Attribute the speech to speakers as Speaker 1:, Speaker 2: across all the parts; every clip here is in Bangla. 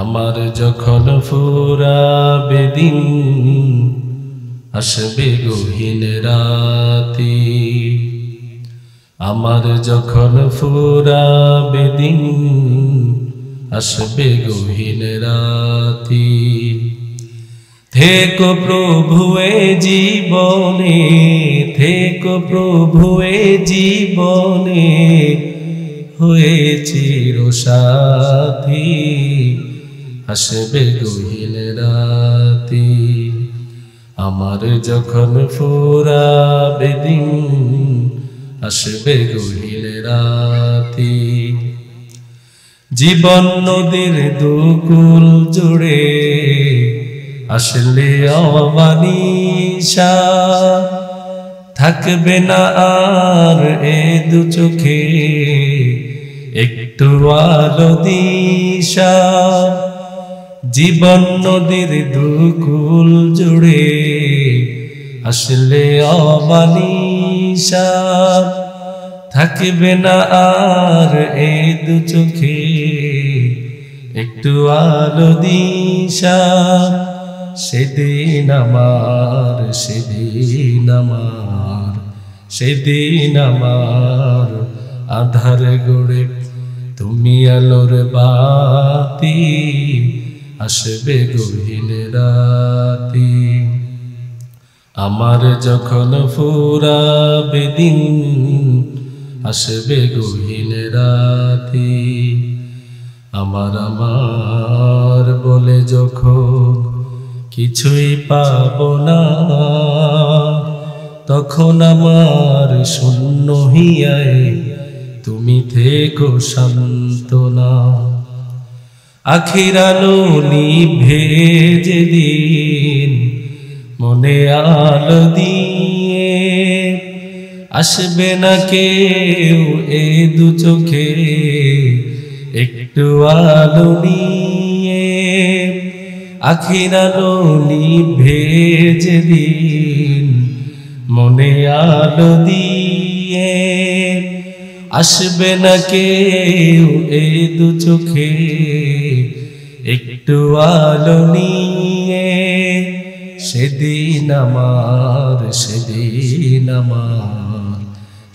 Speaker 1: আমার যখন ফুরাবে দিন আসবে গহীন রাতি। আমার যখন ফুরাবে দিন আসবে গহীন রাতি। থেকো প্রভু এ জীবনে, থেকো প্রভু এ জীবনে, হয়ে চিরসাথী আসবে গহীন রাতি। আমার যখন ফুরাবে দিন আসবে গহীন রাতি। জীবন নদীর দুকুল জুড়ে আসলে অবানিশা, থাকবে না আর এ দু চোখে একটু আলো দিশা। জীবন নদীর দুকুল জুড়ে আসলে অবানিশা, থাকবে না আর এ দু চোখে একটু আলো দিশা। সেদিন আমার, সেদিন আমার, সেদিন আমার আধার গড়ে তুমি আলোর বাতি আসবে গহীন রাতি। আমার যখন ফুরাবে দিন আসবে গহীন রাতি। আমার আমার বলে যখন কিছুই পাবো না, তখন আমার শূন্য হিয়ায় তুমি থেকো সান্ত্বনা। আখির আলো নিভে যেদিন মনে আলো দিয়ে, আসবে না কেউ এ দু চোখে একটু আলো নিয়ে। আখির আলো নিভে যেদিন মনে আলো দিয়ে, আসবে না কেউ এ দু চোখে একটু আলো নিয়ে। সেদিন আমার, সেদিন আমার,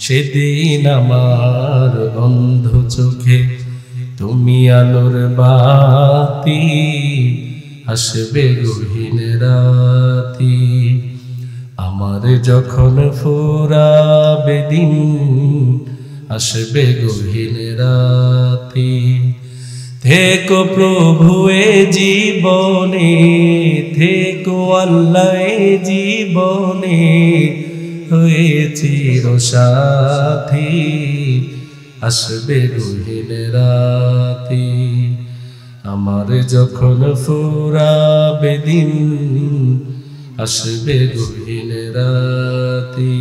Speaker 1: সেদিন আমার অন্ধ চোখে তুমি আলোর বাতি আসবে গহীন রাতি। আমার যখন ফুরাবে দিন আসবে গহীন রাতি। থেকো প্রভু এ জীবনে, থেকো আল্লাহ এ জীবনে, হয়ে চিরসাথী আসবে গহীন রাতি। আমার যখন ফুরাবে দিন আসবে গহীন রাতি।